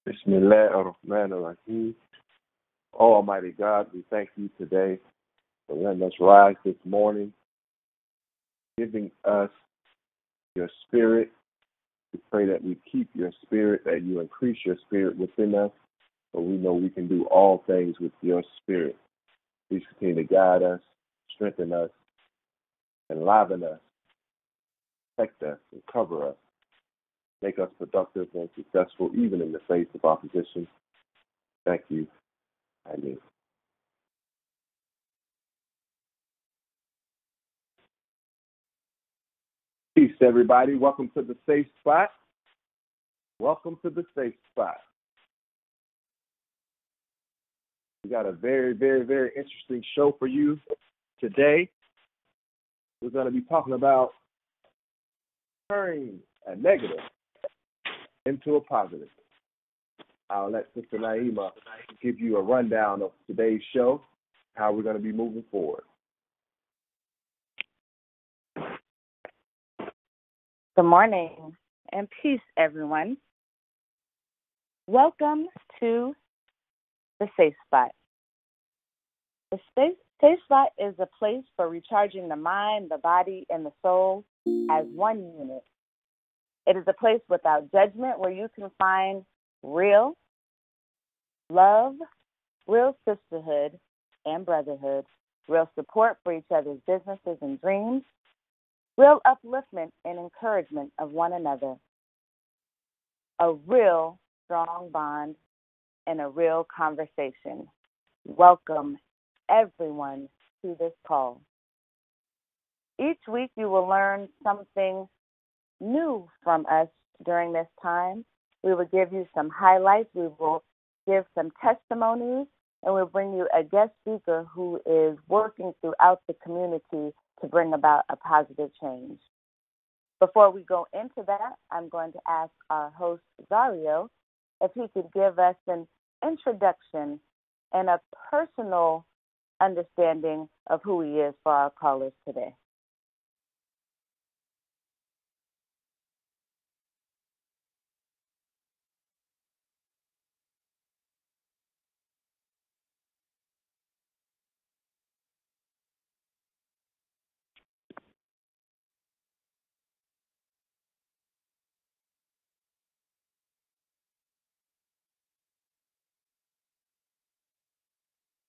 Bismillah ar-Rahman ar-Rahim. Oh, Almighty God, we thank you today for letting us rise this morning, giving us your spirit. We pray that we keep your spirit, that you increase your spirit within us, so we know we can do all things with your spirit. Please continue to guide us, strengthen us, enliven us, protect us, and cover us. Make us productive and successful even in the face of opposition. Thank you. Amen. Peace, everybody. Welcome to the safe spot. Welcome to the safe spot. We got a very, very, very interesting show for you today. We're going to be talking about turning a negative into a positive. I'll let Sister Naima give you a rundown of today's show, how we're going to be moving forward. Good morning and peace, everyone. Welcome to the Safe Spot. The Safe Spot is a place for recharging the mind, the body, and the soul as one unit. It is a place without judgment where you can find real love, real sisterhood and brotherhood, real support for each other's businesses and dreams, real upliftment and encouragement of one another, a real strong bond, and a real conversation. Welcome, everyone, to this call. Each week you will learn something new from us during this time. We will give you some highlights. We will give some testimonies, and we'll bring you a guest speaker who is working throughout the community to bring about a positive change. Before we go into that, I'm going to ask our host, ZaRio, if he could give us an introduction and a personal understanding of who he is for our callers today.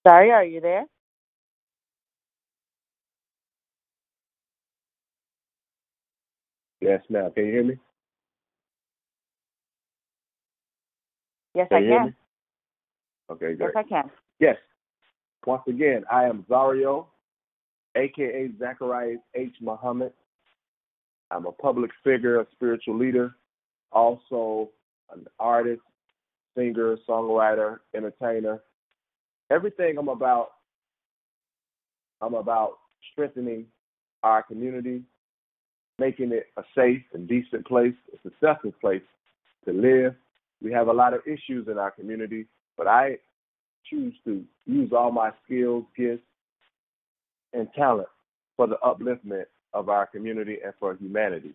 Sorry, are you there? Yes, ma'am. Can you hear me? Yes, I can. Okay, great. Yes, I can. Yes. Once again, I am ZaRio, a.k.a. Zacharias H. Muhamad. I'm a public figure, a spiritual leader, also an artist, singer, songwriter, entertainer. Everything I'm about strengthening our community, making it a safe and decent place, a successful place to live. We have a lot of issues in our community, but I choose to use all my skills, gifts, and talent for the upliftment of our community and for humanity.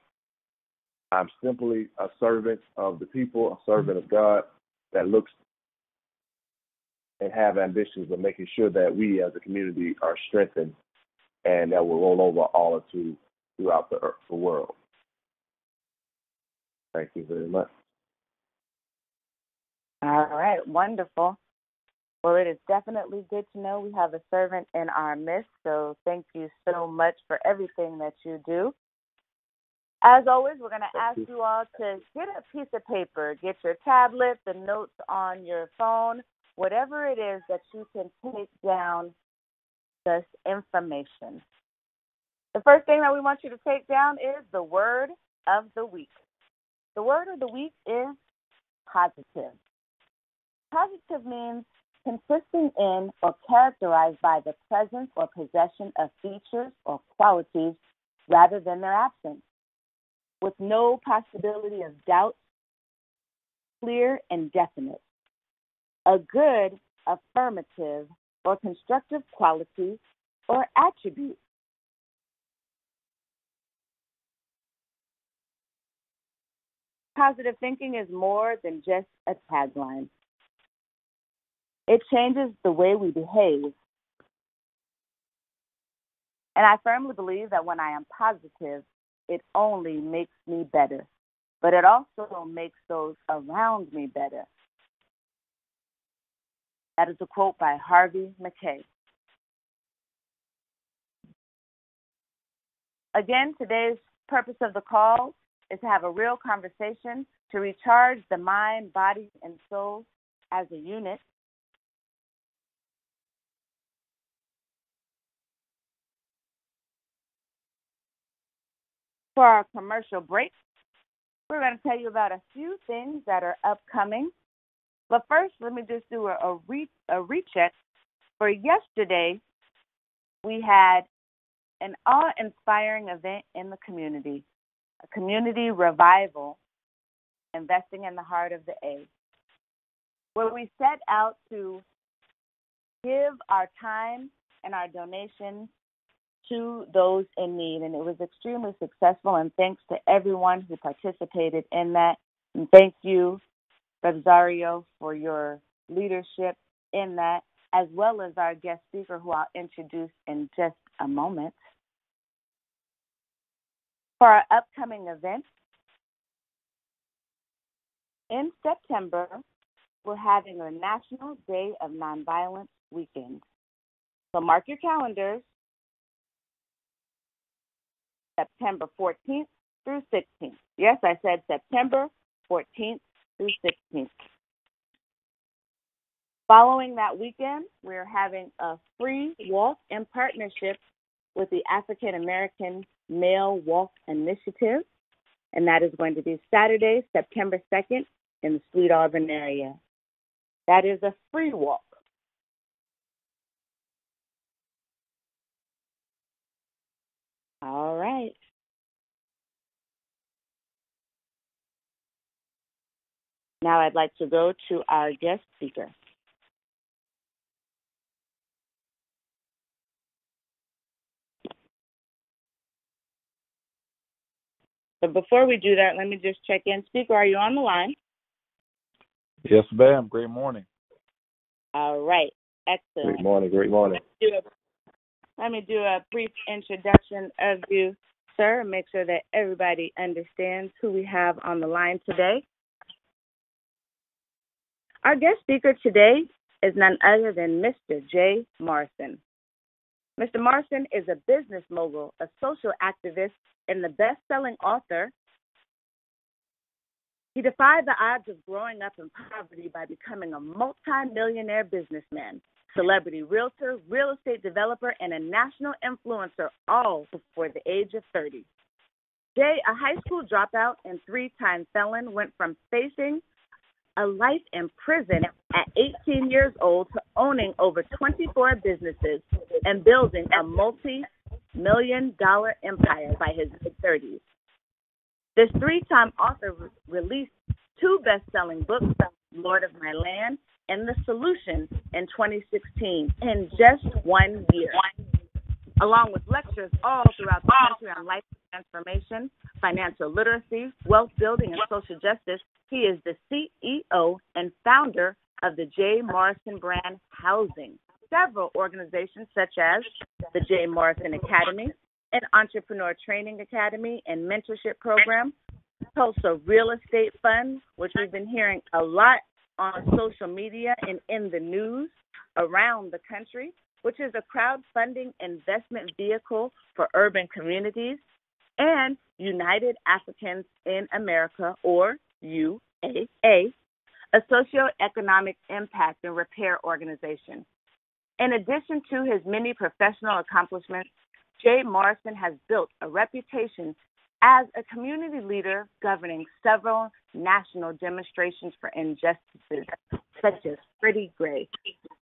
I'm simply a servant of the people, a servant of God that looks and have ambitions of making sure that we as a community are strengthened and that will roll over all throughout the world. Thank you very much. All right, wonderful. Well, it is definitely good to know we have a servant in our midst, so thank you so much for everything that you do. As always, we're going to ask you all to get a piece of paper, get your tablet, the notes on your phone, whatever it is that you can take down this information. The first thing that we want you to take down is the word of the week. The word of the week is positive. Positive means consisting in or characterized by the presence or possession of features or qualities rather than their absence, with no possibility of doubt, clear and definite. A good, affirmative, or constructive quality or attribute. Positive thinking is more than just a tagline. It changes the way we behave. And I firmly believe that when I am positive, it only makes me better, but it also makes those around me better. That is a quote by Harvey McKay. Again, today's purpose of the call is to have a real conversation to recharge the mind, body, and soul as a unit. For our commercial break, we're going to tell you about a few things that are upcoming. But first, let me just do a recheck. For yesterday, we had an awe-inspiring event in the community, a community revival, investing in the heart of the A, where we set out to give our time and our donations to those in need. And it was extremely successful, and thanks to everyone who participated in that. And thank you, Brother ZaRio, for your leadership in that, as well as our guest speaker, who I'll introduce in just a moment. For our upcoming events, in September, we're having a National Day of Nonviolence weekend. So mark your calendars, September 14th through 16th. Yes, I said September 14th through 16th. Following that weekend, we're having a free walk in partnership with the African American Male Walk Initiative, and that is going to be Saturday, September 2nd in the Sweet Auburn area. That is a free walk. All right. Now I'd like to go to our guest speaker. But before we do that, let me just check in. Speaker, are you on the line? Yes, ma'am. Great morning. All right. Excellent. Great morning. Great morning. Let me do a brief introduction of you, sir, and make sure that everybody understands who we have on the line today. Our guest speaker today is none other than Mr. J. Morrison. Mr. Morrison is a business mogul, a social activist, and the best-selling author. He defied the odds of growing up in poverty by becoming a multi-millionaire businessman, celebrity realtor, real estate developer, and a national influencer, all before the age of 30. Jay, a high school dropout and 3-time felon, went from facing a life in prison at 18 years old to owning over 24 businesses and building a multi-million-dollar empire by his mid-30s. This 3-time author released 2 best-selling books, Lord of My Land and The Solution, in 2016, in just 1 year, along with lectures all throughout the country on life transformation, financial literacy, wealth building, and social justice. He is the CEO and founder of the J. Morrison brand housing several organizations such as the J. Morrison Academy, an entrepreneur training academy and mentorship program, Tulsa Real Estate Fund, which we've been hearing a lot on social media and in the news around the country, which is a crowdfunding investment vehicle for urban communities, and United Africans in America, or UAA, a socioeconomic impact and repair organization. In addition to his many professional accomplishments, J. Morrison has built a reputation as a community leader governing several national demonstrations for injustices, such as Freddie Gray,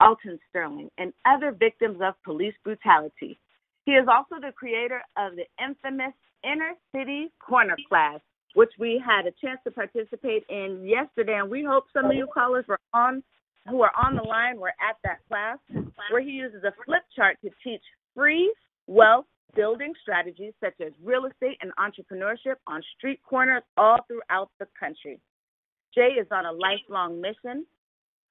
Alton Sterling, and other victims of police brutality. He is also the creator of the infamous Inner City Corner class, which we had a chance to participate in yesterday, and we hope some of you callers who are on the line were at that class, where he uses a flip chart to teach free wealth building strategies such as real estate and entrepreneurship on street corners all throughout the country. Jay is on a lifelong mission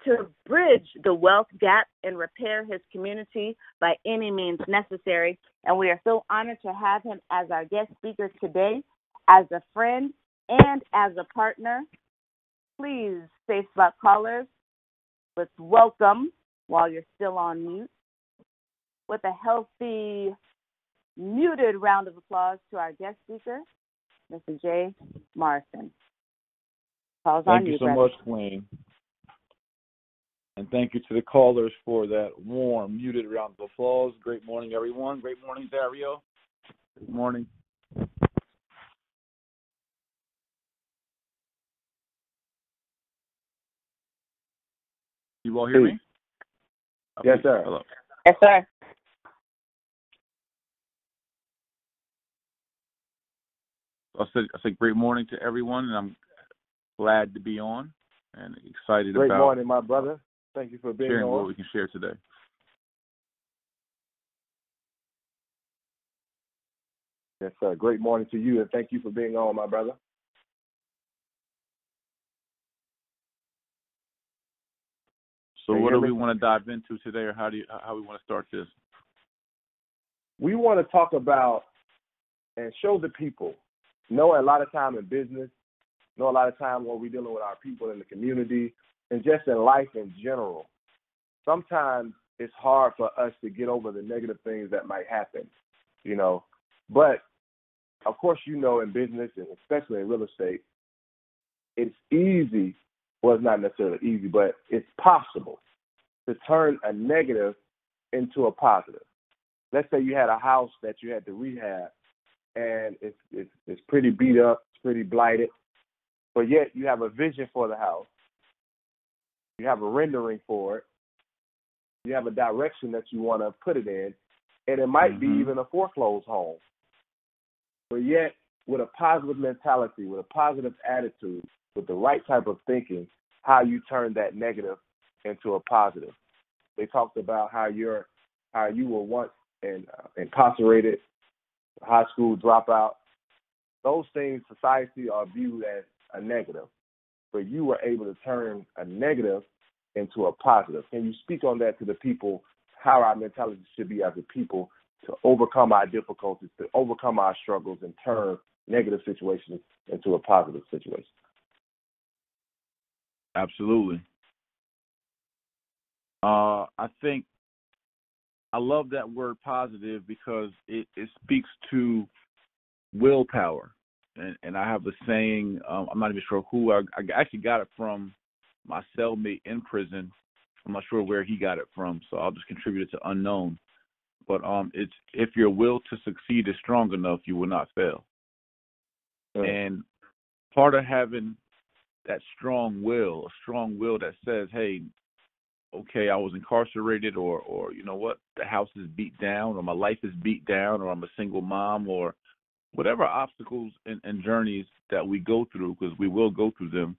to bridge the wealth gap and repair his community by any means necessary. And we are so honored to have him as our guest speaker today, as a friend and as a partner. Please, Safe Spot callers, let's welcome, while you're still on mute, with a healthy, muted round of applause to our guest speaker, Mr. Jay Morrison. Thank you so much, Queen. And thank you to the callers for that warm, muted round of applause. Great morning, everyone. Great morning, ZaRio. Good morning. You all hear me? Yes, sir. Hello. Yes, sir. I said great morning to everyone, and I'm glad to be on and excited Great about morning, my brother. Thank you for being sharing on. what we can share today. Yes, sir. Great morning to you, and thank you for being on, my brother. So what do we want to dive into today, or how we want to start this? We want to talk about and show the people, a lot of time in business, a lot of time when we're dealing with our people in the community and just in life in general. Sometimes it's hard for us to get over the negative things that might happen, But, of course, in business and especially in real estate, it's easy. Well, it's not necessarily easy, but it's possible to turn a negative into a positive. Let's say you had a house that you had to rehab, and it's pretty beat up, it's pretty blighted, but yet you have a vision for the house. You have a rendering for it. You have a direction that you want to put it in, and it might be even a foreclosed home. But yet, with a positive mentality, with a positive attitude, with the right type of thinking, how you turn that negative into a positive. They talked about how you were once incarcerated, high school dropout. Those things society are viewed as a negative, but you were able to turn a negative into a positive. Can you speak on that to the people, how our mentality should be as a people to overcome our difficulties, to overcome our struggles, and turn negative situations into a positive situation? Absolutely. I think I love that word positive because it speaks to willpower. And I have a saying, I'm not even sure who, I actually got it from my cellmate in prison. I'm not sure where he got it from, so I'll just contribute it to unknown. But it's, if your will to succeed is strong enough, you will not fail. Yeah. And part of having that strong will, a strong will that says, hey, okay, I was incarcerated, or you know what, the house is beat down, or my life is beat down, or I'm a single mom, or whatever obstacles and journeys that we go through, because we will go through them,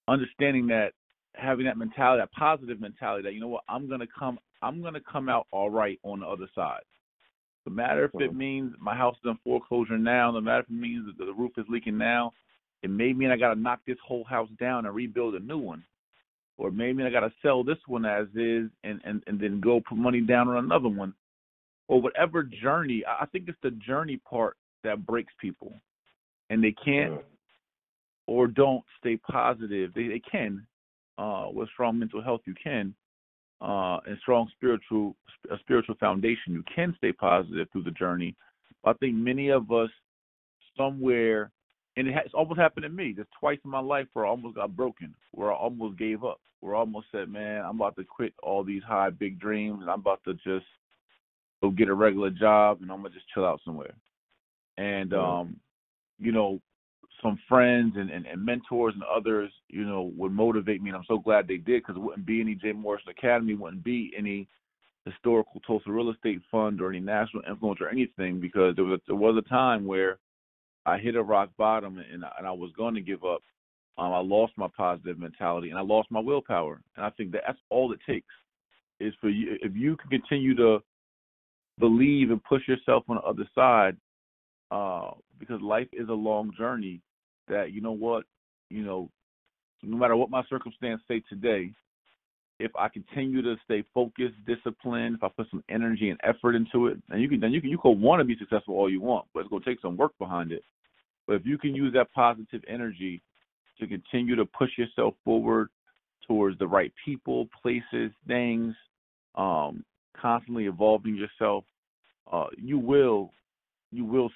understanding that, having that mentality, that positive mentality that, you know what, I'm gonna come out all right on the other side. No matter if it means my house is in foreclosure now, no matter if it means that the roof is leaking now, it may mean I got to knock this whole house down and rebuild a new one. Or it may mean I got to sell this one as is and then go put money down on another one. Or whatever journey. I think it's the journey part that breaks people. And they can't or don't stay positive. They can. With strong mental health, you can. And strong spiritual foundation, you can stay positive through the journey. I think many of us somewhere, and it's almost happened to me, just twice in my life where I almost got broken, where I almost gave up, where I almost said, man, I'm about to quit all these high, big dreams, and I'm about to just go get a regular job, and I'm going to just chill out somewhere. And, some friends and mentors and others, would motivate me, and I'm so glad they did, because it wouldn't be any J. Morrison Academy, wouldn't be any historical Tulsa real estate fund or any national influence or anything, because there was a time where I hit a rock bottom and I was going to give up. I lost my positive mentality and I lost my willpower. And I think that's all it takes is for you, if you can continue to believe and push yourself on the other side, because life is a long journey. That, you know what, no matter what my circumstance say today, if I continue to stay focused, disciplined, if I put some energy and effort into it, and you can want to be successful all you want, but it's going to take some work behind it. But if you can use that positive energy to continue to push yourself forward towards the right people, places, things, constantly evolving yourself, you will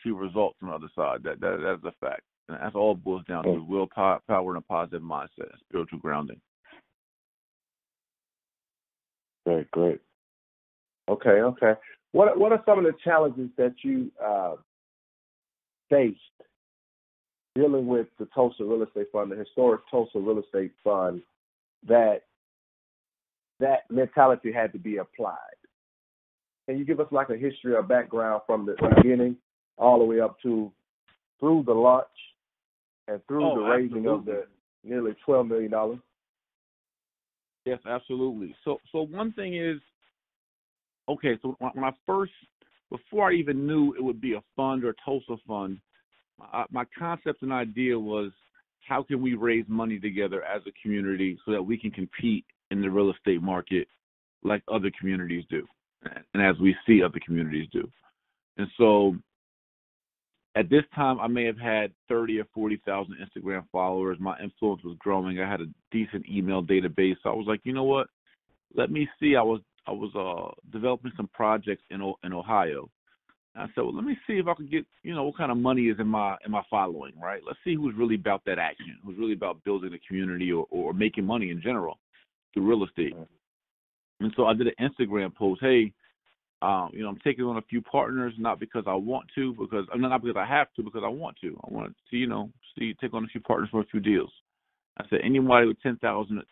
see results on the other side. That's a fact. And that's all it boils down to: willpower and a positive mindset, and spiritual grounding. Great. Okay. What are some of the challenges that you faced dealing with the Tulsa Real Estate Fund, the historic Tulsa Real Estate Fund, that mentality had to be applied? Can you give us like a history or background from the beginning all the way up to through the launch and through the raising of the nearly $12 million? Yes, absolutely. So one thing is, okay, so when I first, before I even knew it would be a fund or Tulsa Fund, my concept and idea was, how can we raise money together as a community so that we can compete in the real estate market like other communities do, and as we see other communities do. And so at this time, I may have had 30 or 40,000 Instagram followers. My influence was growing. I had a decent email database. So I was like, you know what? Let me see. I was developing some projects in Ohio. And I said, well, let me see if I could get, what kind of money is in my following, right? Let's see who's really about that action, who's really about building a community or making money in general through real estate. And so I did an Instagram post. Hey, I'm taking on a few partners, not because I want to, not because I have to, because I want to. I want to take on a few partners for a few deals. I said, anybody with 10,000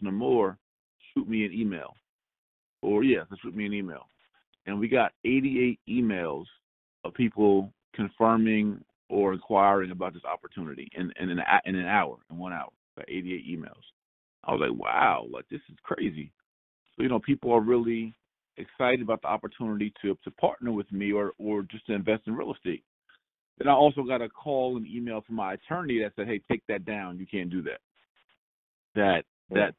or more, shoot me an email. Shoot me an email. And we got 88 emails of people confirming or inquiring about this opportunity in 1 hour. Got 88 emails. I was like, wow, this is crazy. So, people are really excited about the opportunity to partner with me or just to invest in real estate. Then I also got a call and email from my attorney that said, hey, take that down. You can't do that. That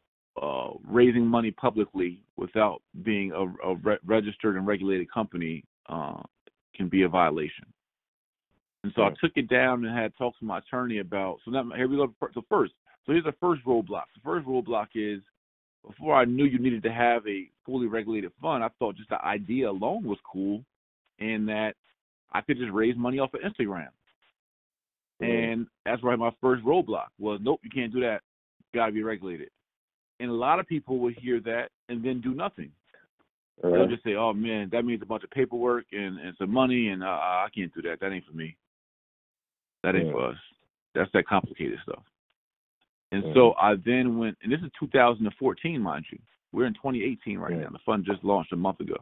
raising money publicly without being a registered and regulated company can be a violation. And so I took it down and had talks with my attorney about, here we go. So here's the first roadblock. The first roadblock is, before I knew you needed to have a fully regulated fund, I thought just the idea alone was cool, and that I could just raise money off of Instagram. And that's why my first roadblock was, nope, you can't do that. Got to be regulated. And a lot of people would hear that and then do nothing. They'll just say, oh, man, that means a bunch of paperwork and some money, and I can't do that. That ain't for me. That ain't for us. That's that complicated stuff. And so I then went, and this is 2014, mind you. We're in 2018 right now. The fund just launched a month ago.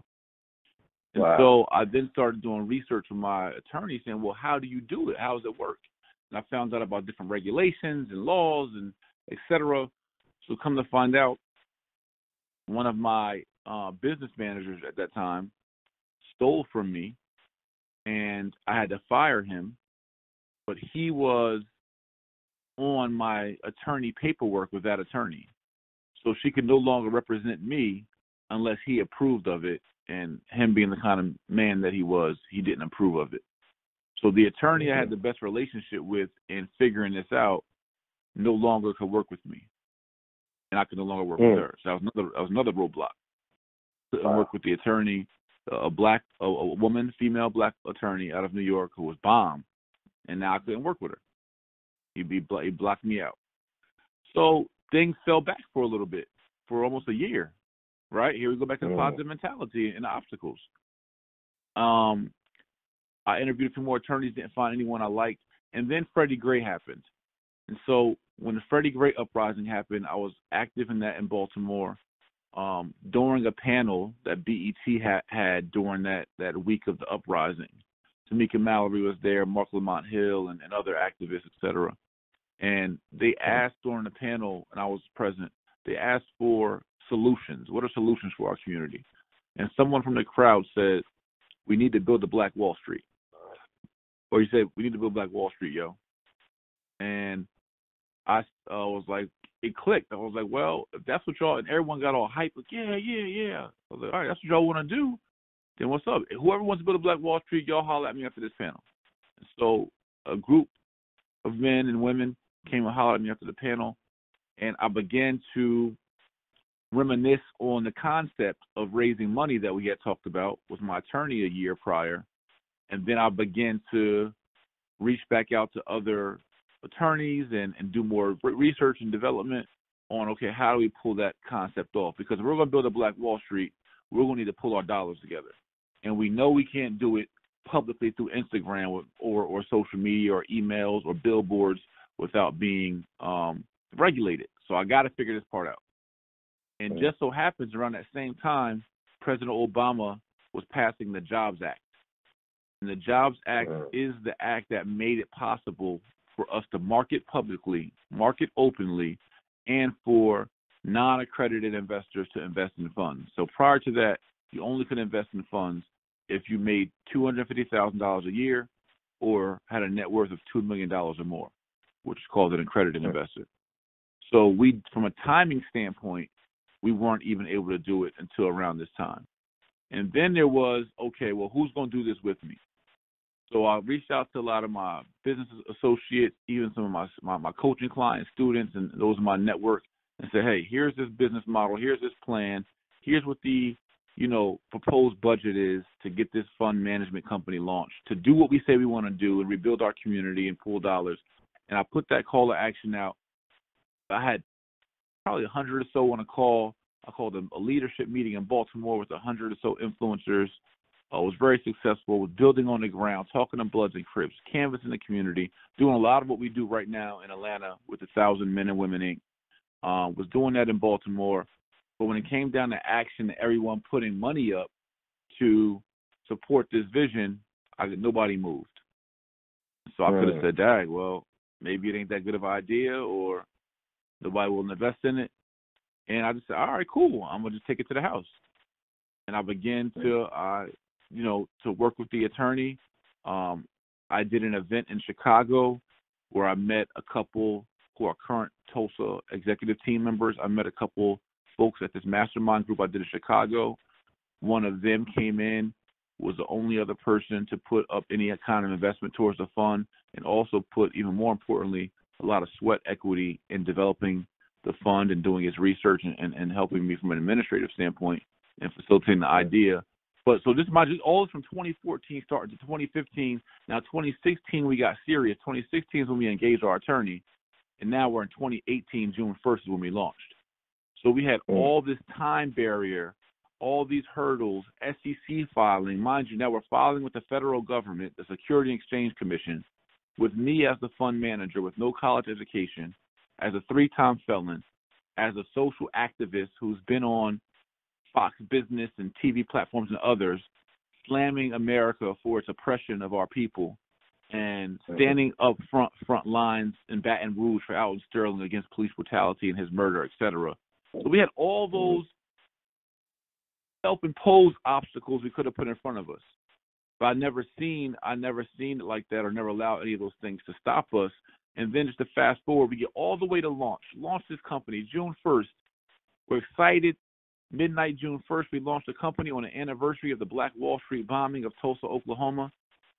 And so I then started doing research with my attorney saying, well, how do you do it? How does it work? And I found out about different regulations and laws and et cetera. So come to find out, one of my business managers at that time stole from me, and I had to fire him. But he was on my attorney paperwork with that attorney. So she could no longer represent me unless he approved of it, and him being the kind of man that he was, he didn't approve of it. So the attorney I had the best relationship with in figuring this out no longer could work with me, and I could no longer work with her. So that was another roadblock. Couldn't work with the attorney, a woman, female black attorney out of New York who was bomb, and now I couldn't work with her. He blocked me out. So things fell back for a little bit, for almost a year, right? Here we go back to the positive mentality and the obstacles. I interviewed a few more attorneys, didn't find anyone I liked, and then Freddie Gray happened. And so when the Freddie Gray uprising happened, I was active in that in Baltimore during a panel that BET had during that week of the uprising. Tamika Mallory was there, Mark Lamont Hill, and other activists, et cetera. And they asked during the panel, and I was present, they asked for solutions. What are solutions for our community? And someone from the crowd said, we need to build a Black Wall Street. Or he said, we need to build Black Wall Street, yo. And I was like, it clicked. I was like, well, if that's what y'all, and everyone got all hyped, like, yeah. I was like, all right, that's what y'all want to do. Then what's up? Whoever wants to build a Black Wall Street, y'all holler at me after this panel. And so a group of men and women came and hollered at me after the panel, and I began to reminisce on the concept of raising money that we had talked about with my attorney a year prior. And then I began to reach back out to other attorneys and do more research and development on, okay, how do we pull that concept off? Because if we're going to build a Black Wall Street, we're going to need to pull our dollars together. And we know we can't do it publicly through Instagram or social media or emails or billboards without being regulated. So I got to figure this part out. And just so happens around that same time, President Obama was passing the Jobs Act. And the Jobs Act is the act that made it possible for us to market publicly, market openly, and for non-accredited investors to invest in funds. So prior to that, you only could invest in funds if you made $250,000 a year or had a net worth of $2 million or more, which is called an accredited investor. So we, from a timing standpoint, we weren't even able to do it until around this time. And then there was, okay, well, who's going to do this with me? So I reached out to a lot of my business associates, even some of my coaching clients, students, and those in my network, and said, hey, here's this business model, here's this plan, here's what the proposed budget is to get this fund management company launched, to do what we say we want to do and rebuild our community and pool dollars. And I put that call to action out. I had probably 100 or so on a call. I called a leadership meeting in Baltimore with 100 or so influencers. I was very successful with building on the ground, talking to Bloods and Crips, canvassing the community, doing a lot of what we do right now in Atlanta with the 1,000 Men and Women Inc. Was doing that in Baltimore. But when it came down to action, everyone putting money up to support this vision, nobody moved. So I could have said, dang, well, maybe it ain't that good of an idea, or nobody will invest in it. And I just said, all right, cool. I'm going to just take it to the house. And I began to, to work with the attorney. I did an event in Chicago where I met a couple who are current Tulsa executive team members. I met a couple folks at this mastermind group I did in Chicago. One of them came in, was the only other person to put up any kind of investment towards the fund, and also put, even more importantly, a lot of sweat equity in developing the fund and doing his research and helping me from an administrative standpoint and facilitating the idea. But so this is all this from 2014 started to 2015. Now 2016 we got serious. 2016 is when we engaged our attorney, and now we're in 2018. June 1st is when we launched. So we had all this time barrier, all these hurdles, SEC filing. Mind you, now we're filing with the federal government, the Security and Exchange Commission, with me as the fund manager with no college education, as a 3-time felon, as a social activist who's been on Fox Business and TV platforms and others, slamming America for its oppression of our people, and standing up front lines in Baton Rouge for Alton Sterling against police brutality and his murder, etc. So we had all those self-imposed obstacles we could have put in front of us. But I never seen it like that, or never allowed any of those things to stop us. And then just to fast forward, we get all the way to launch this company June 1st. We're excited. Midnight June 1st, we launched the company on the anniversary of the Black Wall Street bombing of Tulsa, Oklahoma,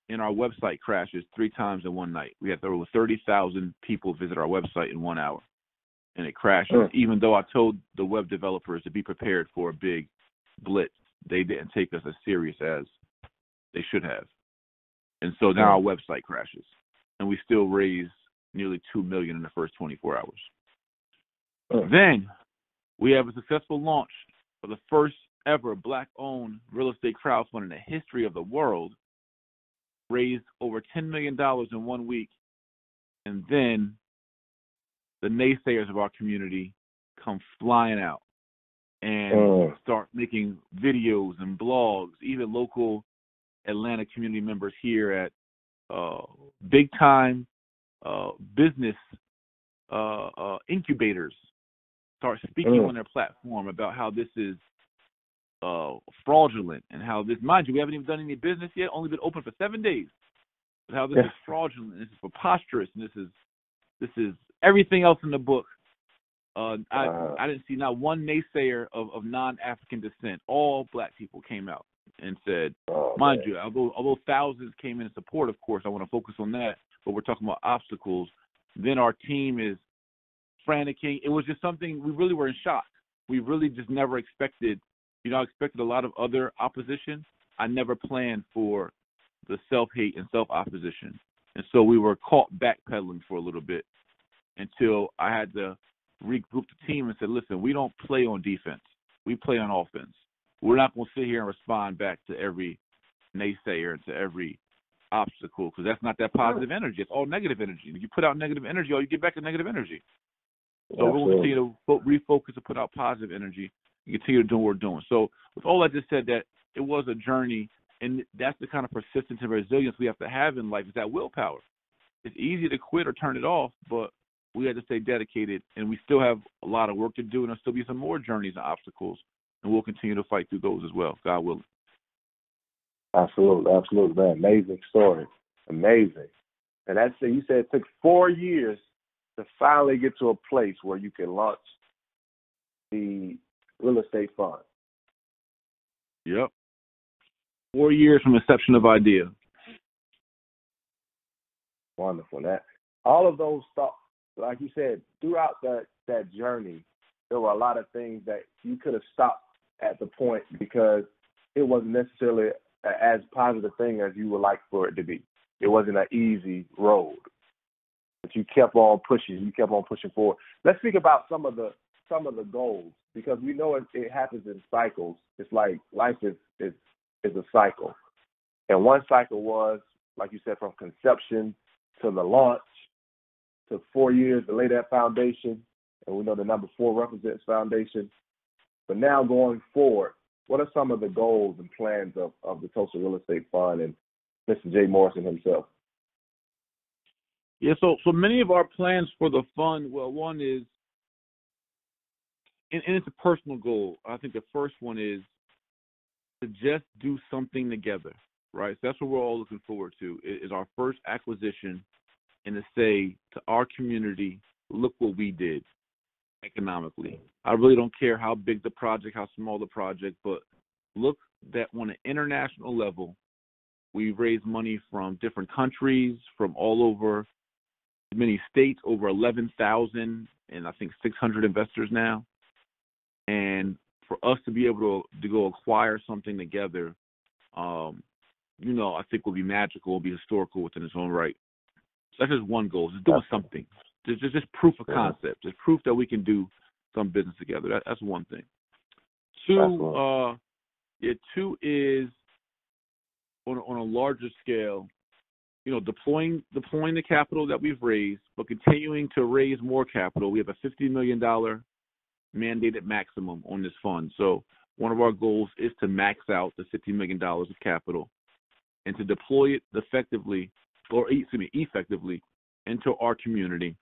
and our website crashes 3 times in one night. We had over 30,000 people visit our website in 1 hour, and it crashes. Even though I told the web developers to be prepared for a big blitz, they didn't take us as serious as they should have. And so now our website crashes, and we still raise nearly $2 million in the first 24 hours. Then we have a successful launch for the first ever Black-owned real estate crowdfund in the history of the world, raised over $10 million in 1 week, and then the naysayers of our community come flying out and start making videos and blogs. Even local Atlanta community members here at big-time business incubators start speaking on their platform about how this is fraudulent, and how this, mind you, we haven't even done any business yet, only been open for 7 days. But how this is fraudulent, and this is preposterous, and this is everything else in the book. I didn't see not one naysayer of non-African descent. All black people came out and said, mind you, although thousands came in support, of course, I want to focus on that, but we're talking about obstacles. Then our team is franticking. It was just something, we really were in shock. We really just never expected, I expected a lot of other opposition. I never planned for the self-hate and self-opposition. And so we were caught backpedaling for a little bit until I had to regroup the team and said, listen, we don't play on defense. We play on offense. We're not going to sit here and respond back to every naysayer and to every obstacle, because that's not that positive energy. It's all negative energy. If you put out negative energy, all you get back is negative energy. So we're going to continue to refocus and put out positive energy and continue to do what we're doing. So with all I just said, that it was a journey, and that's the kind of persistence and resilience we have to have in life, is that willpower. It's easy to quit or turn it off, but we had to stay dedicated, and we still have a lot of work to do, and there'll still be some more journeys and obstacles, and we'll continue to fight through those as well, God willing. Absolutely, man. Amazing story. Amazing. And that's it. You said it took 4 years to finally get to a place where you can launch the real estate fund. Yep. 4 years from inception of idea. Wonderful. That all of those thoughts, like you said, throughout that journey, there were a lot of things that you could have stopped at the point because it wasn't necessarily as positive thing as you would like for it to be. It wasn't an easy road, but you kept on pushing. You kept on pushing forward. Let's speak about some of the goals, because we know it happens in cycles. It's like life is a cycle, and one cycle was, like you said, from conception to the launch. Took 4 years to lay that foundation, and we know the number 4 represents foundation. But now going forward, what are some of the goals and plans of the Tulsa Real Estate Fund and Mr. J. Morrison himself? Yeah, so many of our plans for the fund, well, one is, and it's a personal goal. I think the first one is to just do something together, right? So that's what we're all looking forward to, is our first acquisition, and to say to our community, look what we did economically. I really don't care how big the project, how small the project, but look that on an international level, we raised money from different countries, from all over many states, over 11,000, and I think 600 investors now. And for us to be able to go acquire something together, I think will be magical, will be historical within its own right. So that's just one goal, just doing something. Just proof of concept, just proof that we can do some business together. That's one thing. Two is on a larger scale, deploying the capital that we've raised, but continuing to raise more capital. We have a $50 million mandated maximum on this fund. So one of our goals is to max out the $50 million of capital and to deploy it effectively into our community,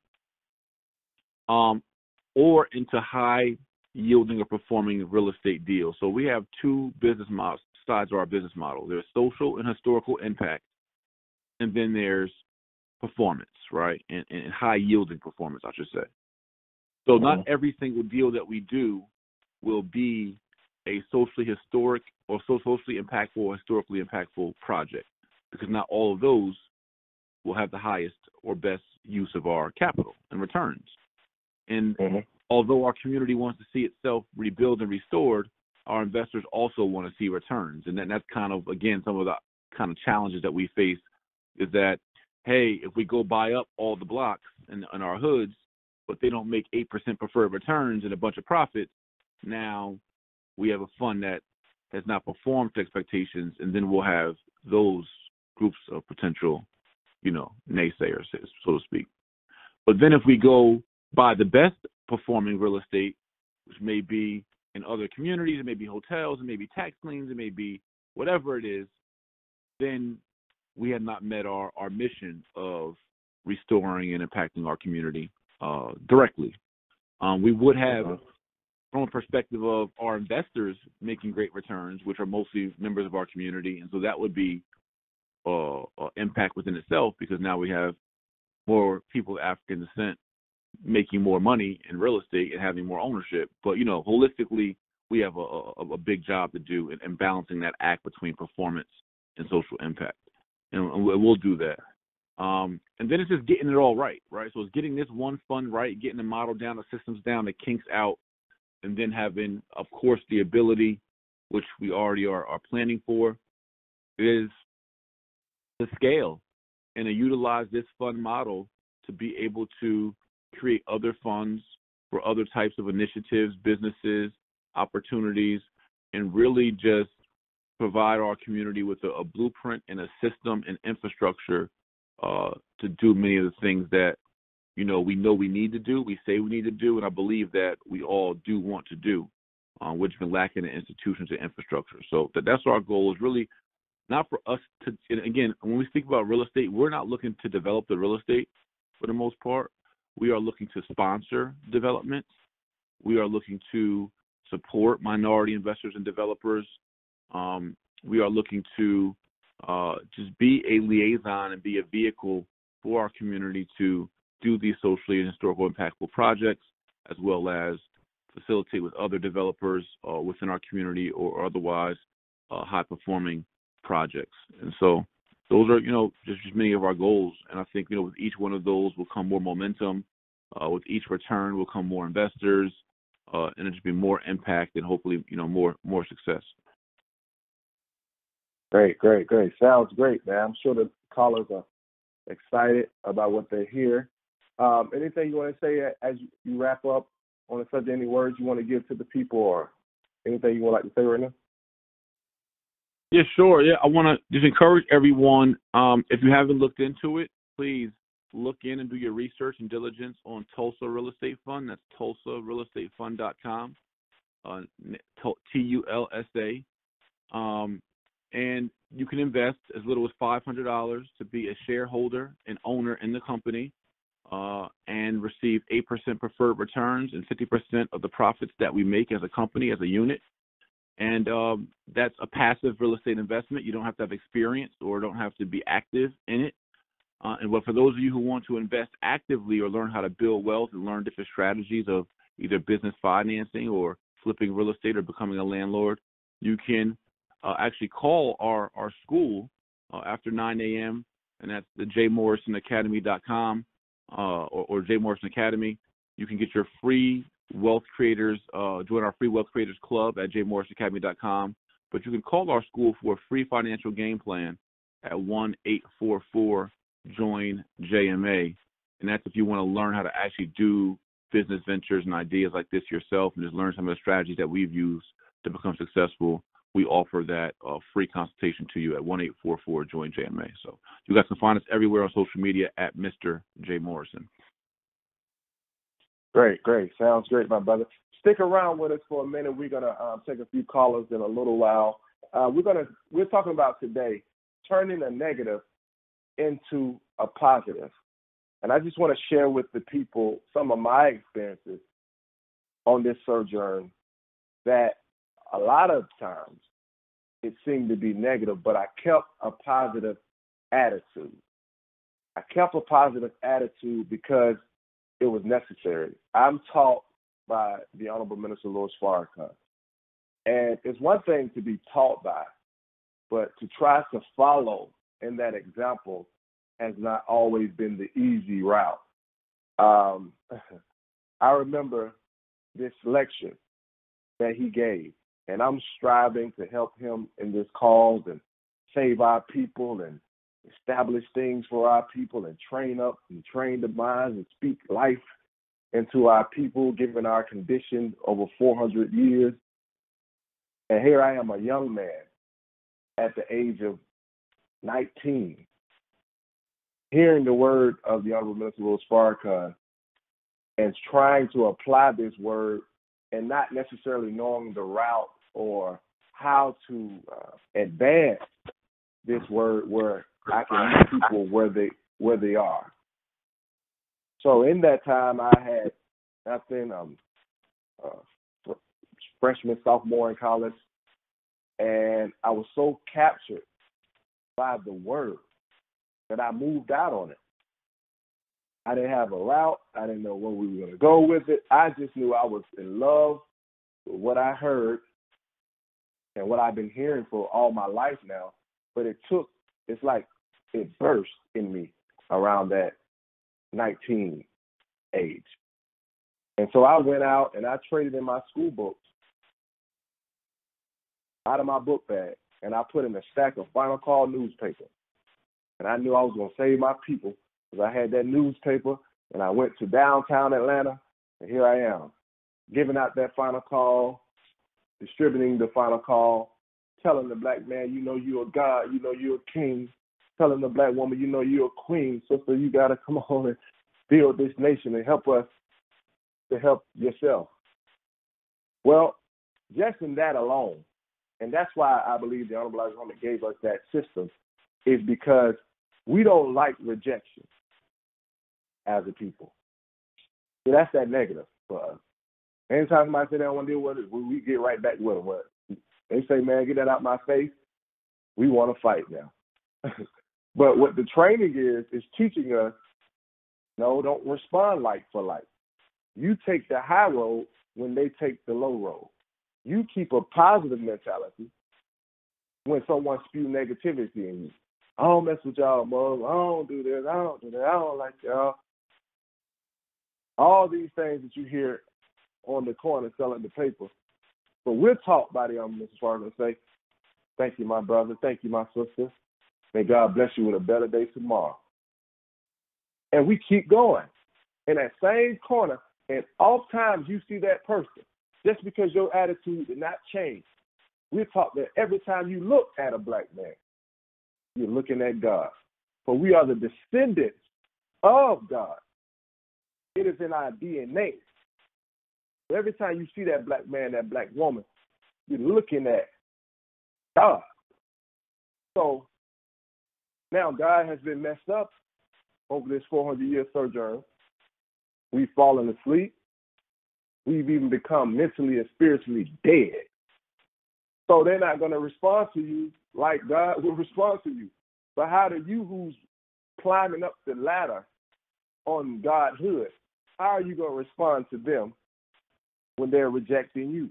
or into high yielding or performing real estate deals. So we have two business sides of our business model. There's social and historical impact, and then there's performance, right? And high yielding performance, I should say. So not every single deal that we do will be a socially historic or socially impactful or historically impactful project, because not all of those will have the highest or best use of our capital and returns. And although our community wants to see itself rebuild and restored, our investors also want to see returns. And then that's kind of, again, some of the kind of challenges that we face, is that, hey, if we go buy up all the blocks in our hoods, but they don't make 8% preferred returns and a bunch of profits, now we have a fund that has not performed to expectations, and then we'll have those groups of potential, naysayers, so to speak. But then if we go buy the best performing real estate, which may be in other communities, it may be hotels, it may be tax liens, it may be whatever it is, then we have not met our mission of restoring and impacting our community directly. We would have from a perspective of our investors making great returns, which are mostly members of our community. And so that would be impact within itself, because now we have more people of African descent making more money in real estate and having more ownership. But, holistically, we have a big job to do in balancing that act between performance and social impact. And we'll do that. And then it's just getting it all right? So it's getting this one fund right, getting the model down, the systems down, the kinks out, and then having, of course, the ability, which we already are planning for, is to scale and to utilize this fund model to be able to create other funds for other types of initiatives, businesses, opportunities, and really just provide our community with a blueprint and a system and infrastructure to do many of the things that, we know we need to do, we say we need to do, and I believe that we all do want to do, which has been lacking in institutions and infrastructure. So that's our goal, is really not for us to, and again, when we speak about real estate, we're not looking to develop the real estate for the most part. We are looking to sponsor developments. We are looking to support minority investors and developers. We are looking to just be a liaison and be a vehicle for our community to do these socially and historical impactful projects, as well as facilitate with other developers within our community or otherwise high-performing projects. And so those are, just many of our goals. And I think, with each one of those will come more momentum. With each return will come more investors, and it'll just be more impact and hopefully, more success. Great. Sounds great, man. I'm sure the callers are excited about what they hear. Anything you want to say as you wrap up on the subject? Any words you want to give to the people, or anything you would like to say right now? Yeah, sure. Yeah, I want to just encourage everyone, if you haven't looked into it, please look in and do your research and diligence on Tulsa Real Estate Fund. That's TulsaRealEstateFund.com, TULSA. And you can invest as little as $500 to be a shareholder and owner in the company, and receive 8% preferred returns and 50% of the profits that we make as a company, as a unit. And that's a passive real estate investment. You don't have to have experience or don't have to be active in it. But for those of you who want to invest actively or learn how to build wealth and learn different strategies of either business financing or flipping real estate or becoming a landlord, you can actually call our school after 9 a.m., and that's the jmorrisonacademy.com or J. Morrison Academy. You can get your free Wealth Creators, join our free Wealth Creators Club at jmorrisonacademy.com. But you can call our school for a free financial game plan at 1-844-JOIN-JMA. And that's if you want to learn how to actually do business ventures and ideas like this yourself and just learn some of the strategies that we've used to become successful. We offer that free consultation to you at 1-844-JOIN-JMA. So you guys can find us everywhere on social media at Mr. J. Morrison. Great. Sounds great, my brother. Stick around with us for a minute. We're gonna take a few callers in a little while. We're talking about today turning a negative into a positive, and I just want to share with the people some of my experiences on this sojourn. That a lot of times it seemed to be negative, but I kept a positive attitude. Because it was necessary. I'm taught by the Honorable Minister Louis Farrakhan. And it's one thing to be taught by, but to try to follow in that example has not always been the easy route. I remember this lecture that he gave, and I'm striving to help him in this cause and save our people and establish things for our people and train the minds and speak life into our people, given our condition over 400 years. And here I am, a young man at the age of 19, hearing the word of the Honorable Minister Louis Farrakhan and trying to apply this word and not necessarily knowing the route or how to advance this word where I can meet people where they are. So in that time, I had nothing. freshman, sophomore in college. And I was so captured by the word that I moved out on it. I didn't have a route. I didn't know where we were going to go with it. I just knew I was in love with what I heard and what I've been hearing for all my life now. But it's like it burst in me around that 19 age. And so I went out and I traded in my school books out of my book bag, and I put in a stack of Final Call newspaper. And I knew I was going to save my people because I had that newspaper, and I went to downtown Atlanta, and here I am, giving out that Final Call, distributing the Final Call, telling the black man, you know you're a God, you know you're a king, telling the black woman, you know you're a queen, sister, you got to come on and build this nation and help us to help yourself. Well, just in that alone, and that's why I believe the Honorable Elijah Muhammad gave us that system, is because we don't like rejection as a people. So that's that negative for us. Anytime somebody say they don't want to deal with it, we get right back with them. They say, man, get that out my face. We want to fight now. But what the training is teaching us, no, don't respond like for like. You take the high road when they take the low road. You keep a positive mentality when someone spews negativity in you. I don't mess with y'all, Mom. I don't do this. I don't do that. I don't like y'all. All these things that you hear on the corner selling the paper. But we're taught by the Mr. Farmer to say, thank you, my brother. Thank you, my sister. May God bless you with a better day tomorrow. And we keep going. In that same corner, and oftentimes you see that person, just because your attitude did not change. We're taught that every time you look at a black man, you're looking at God. For we are the descendants of God. It is in our DNA. So every time you see that black man, that black woman, you're looking at God. So now God has been messed up over this 400-year sojourn. We've fallen asleep. We've even become mentally and spiritually dead. So they're not going to respond to you like God will respond to you. But how do you, who's climbing up the ladder on Godhood, how are you going to respond to them when they're rejecting you?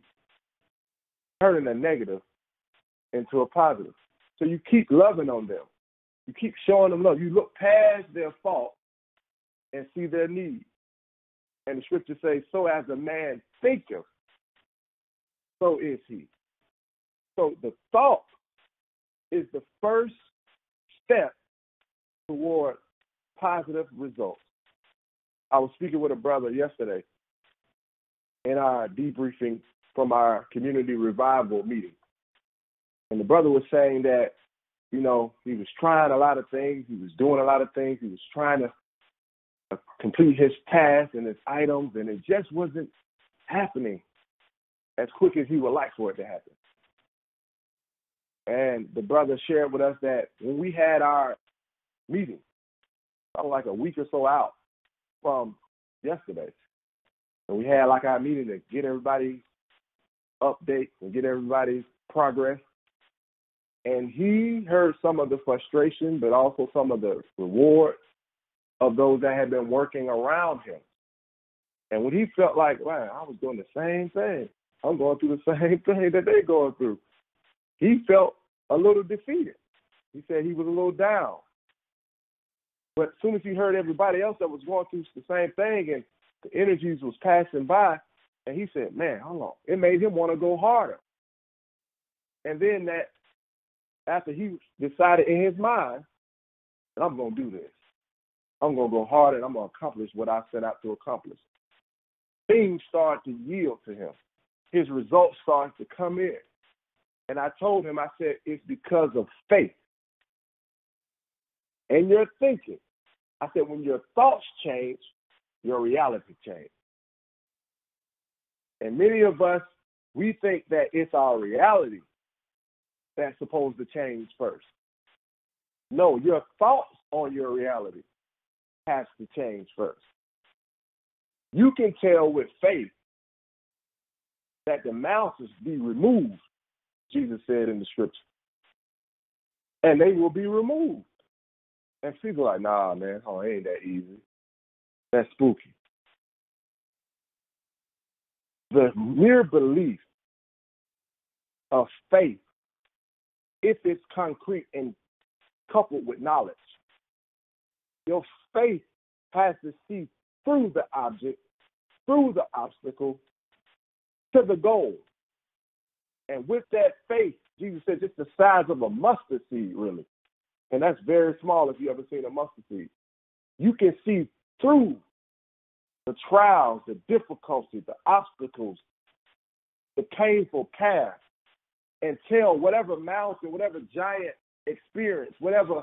Turning a negative into a positive. So you keep loving on them. You keep showing them love. You look past their fault and see their need. And the scripture says, so as a man thinketh, so is he. So the thought is the first step toward positive results. I was speaking with a brother yesterday in our debriefing from our community revival meeting. And the brother was saying that, you know, he was trying a lot of things. He was doing a lot of things. He was trying to complete his tasks and his items, and it just wasn't happening as quick as he would like for it to happen. And the brother shared with us that when we had our meeting, probably like a week or so out from yesterday, and we had like our meeting to get everybody's updates and get everybody's progress, and he heard some of the frustration, but also some of the reward of those that had been working around him. And when he felt like, wow, I was doing the same thing. I'm going through the same thing that they're going through. He felt a little defeated. He said he was a little down. But as soon as he heard everybody else that was going through the same thing and the energies was passing by, and he said, man, hold on. It made him want to go harder. And then that, after he decided in his mind, I'm going to do this. I'm going to go harder and I'm going to accomplish what I set out to accomplish. Things start to yield to him. His results start to come in. And I told him, I said, it's because of faith and your thinking. I said, when your thoughts change, your reality changes. And many of us, we think that it's our reality that's supposed to change first. No, your thoughts on your reality has to change first. You can tell with faith that the mountains be removed, Jesus said in the scripture. And they will be removed. And people are like, nah, man, it ain't that easy. That's spooky. The mere belief of faith, if it's concrete and coupled with knowledge, your faith has to see through the object, through the obstacle, to the goal. And with that faith, Jesus said, it's the size of a mustard seed, really. And that's very small if you ever seen a mustard seed. You can see through the trials, the difficulties, the obstacles, the painful path, and tell whatever mountain, whatever giant experience, whatever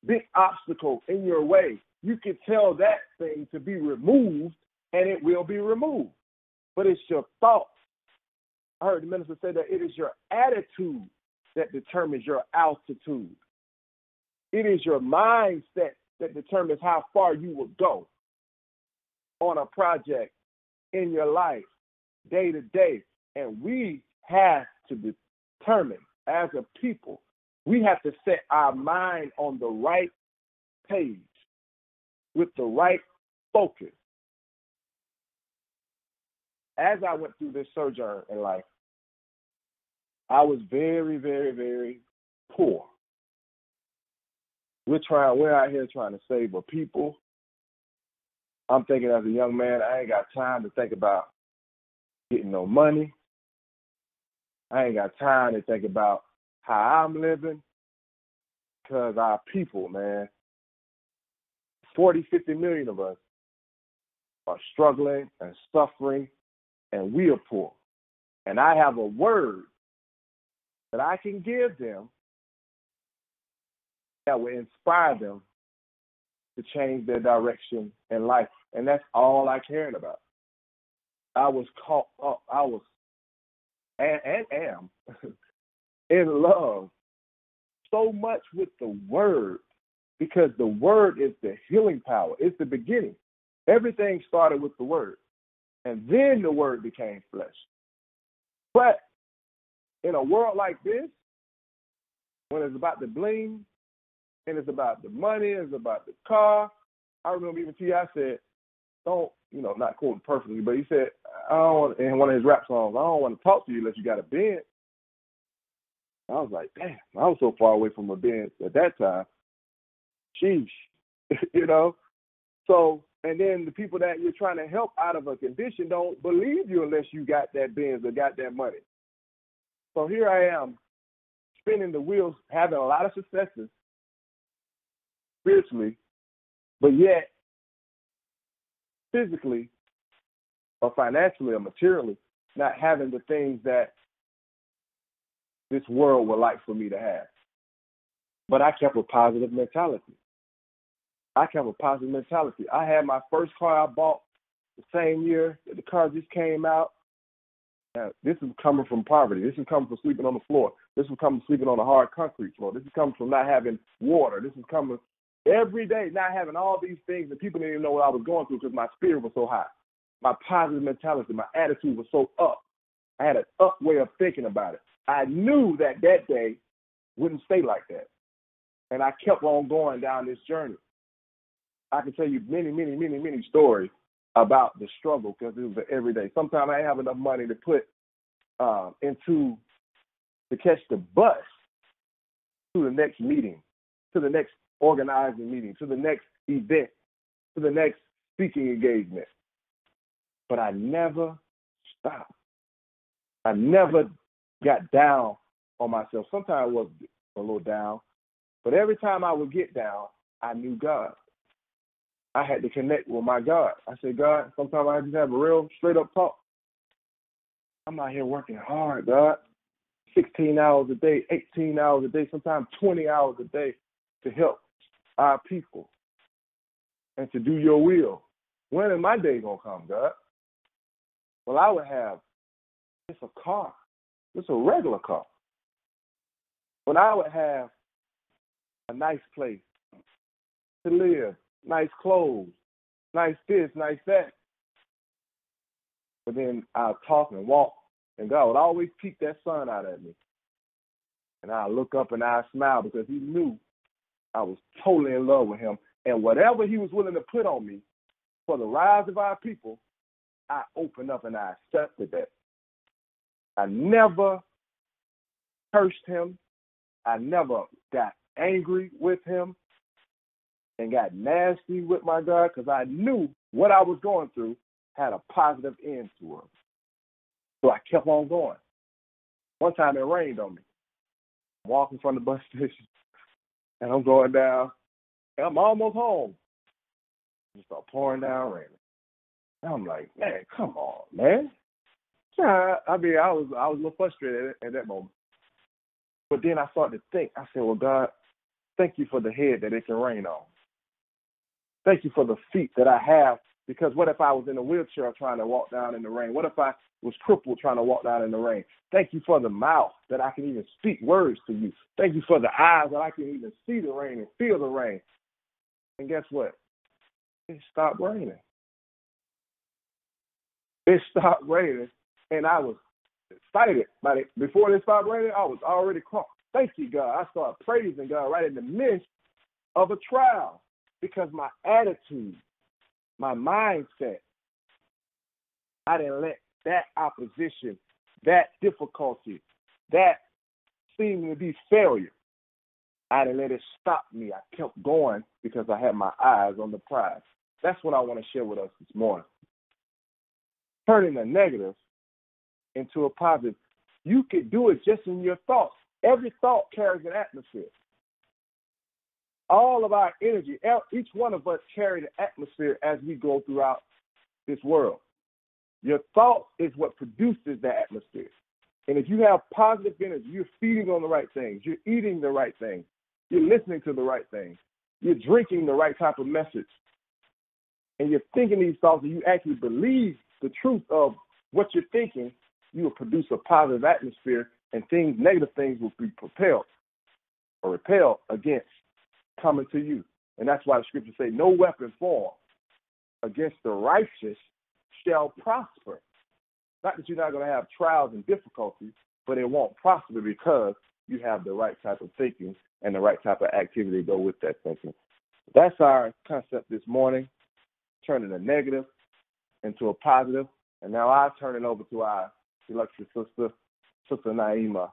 big obstacle in your way, you can tell that thing to be removed, and it will be removed. But it's your thoughts. I heard the minister say that it is your attitude that determines your altitude. It is your mindset that determines how far you will go on a project, in your life, day to day. And we have to determine, as a people, we have to set our mind on the right page with the right focus. As I went through this sojourn in life, I was very, very, very poor. We're out here trying to save a people. I'm thinking as a young man, I ain't got time to think about getting no money. I ain't got time to think about how I'm living, because our people, man, 40, 50 million of us are struggling and suffering, and we are poor. And I have a word that I can give them that will inspire them to change their direction in life. And that's all I cared about. I was caught up. I was and am in love so much with the word, because the word is the healing power. It's the beginning. Everything started with the word, and then the word became flesh. But in a world like this, when it's about the bling, and it's about the money, it's about the car, I remember even T.I. said, don't, not quoting perfectly, but he said, I don't want, in one of his rap songs, I don't want to talk to you unless you got a Benz. I was like, damn, I was so far away from a Benz at that time. Sheesh, So, and then the people that you're trying to help out of a condition don't believe you unless you got that Benz or got that money. So here I am, spinning the wheels, having a lot of successes spiritually, but yet physically or financially or materially not having the things that this world would like for me to have. But I kept a positive mentality. I had my first car I bought the same year that the car just came out. Now, this is coming from poverty. This is coming from sleeping on the floor. This is coming from sleeping on a hard concrete floor. This is coming from not having water. This is coming every day, not having all these things that people didn't even know what I was going through because my spirit was so high. My positive mentality, my attitude was so up. I had an up way of thinking about it. I knew that day wouldn't stay like that. And I kept on going down this journey. I can tell you many, many, many, many stories about the struggle because it was every day. Sometimes I didn't have enough money to put to catch the bus to the next meeting, to the next organizing meeting, to the next event, to the next speaking engagement. But I never stopped. I never got down on myself. Sometimes I was a little down, but every time I would get down, I knew God. I had to connect with my God. I said, God, sometimes I just have a real straight up talk. I'm out here working hard, God. 16 hours a day, 18 hours a day, sometimes 20 hours a day to help our people and to do your will. When is my day going to come, God? Well, I would have just a car, just a regular car. When I would have a nice place to live, nice clothes, nice this, nice that. But then I'll talk and walk And God would always peek that sun out at me. And I look up and I smile because he knew I was totally in love with him. And whatever he was willing to put on me for the rise of our people, I opened up and I accepted that. I never cursed him. I never got angry with him and got nasty with my God because I knew what I was going through had a positive end to it. So I kept on going. One time it rained on me. I'm walking from the bus station and I'm going down and I'm almost home. It start pouring down raining. And I'm like, man, come on, man. Yeah, I was a little frustrated at that moment. But then I started to think. I said, well, God, thank you for the head that it can rain on. Thank you for the feet that I have, because what if I was in a wheelchair trying to walk down in the rain? What if I was crippled trying to walk down in the rain? Thank you for the mouth that I can even speak words to you. Thank you for the eyes that I can even see the rain and feel the rain. And guess what? It stopped raining. It stopped raining, and I was excited. Before it stopped raining, I was already caught. Thank you, God. I started praising God right in the midst of a trial because my attitude, my mindset, I didn't let that opposition, that difficulty, that seeming to be failure, I didn't let it stop me. I kept going because I had my eyes on the prize. That's what I want to share with us this morning. Turning a negative into a positive. You can do it just in your thoughts. Every thought carries an atmosphere. All of our energy, each one of us carry the atmosphere as we go throughout this world. Your thought is what produces the atmosphere. And if you have positive energy, you're feeding on the right things, you're eating the right things, you're listening to the right things, you're drinking the right type of message, and you're thinking these thoughts and you actually believe the truth of what you're thinking, you will produce a positive atmosphere, and negative things will be propelled or repelled against coming to you. And that's why the scriptures say, no weapon formed against the righteous shall prosper. Not that you're not going to have trials and difficulties, but it won't prosper because you have the right type of thinking and the right type of activity to go with that thinking. That's our concept this morning, turning a negative into a positive. And now I'll turn it over to our illustrious sister, Sister Naima.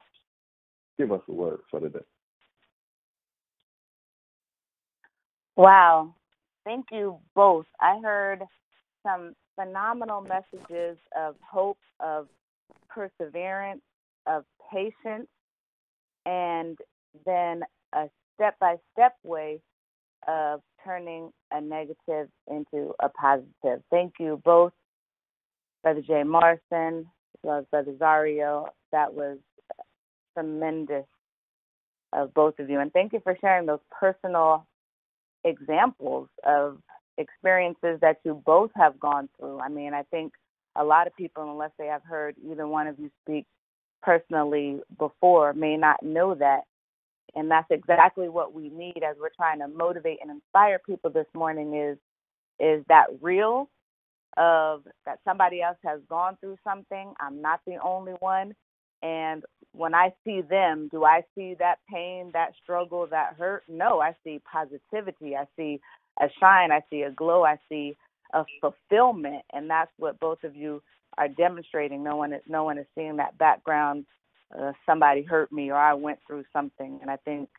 Give us a word for today. Wow. Thank you both. I heard some phenomenal messages of hope, of perseverance, of patience, and then a step-by-step way of turning a negative into a positive. Thank you both, Brother J. Morrison, as well as Brother ZaRio. That was tremendous of both of you. And thank you for sharing those personal examples of experiences that you both have gone through. I mean, I think a lot of people, unless they have heard either one of you speak personally before, may not know that. And that's exactly what we need as we're trying to motivate and inspire people this morning is that real of that somebody else has gone through something. I'm not the only one. And when I see them, do I see that pain, that struggle, that hurt? No, I see positivity. I see a shine. I see a glow. I see a fulfillment. And that's what both of you are demonstrating. No one is seeing that background. Somebody hurt me or I went through something. And I think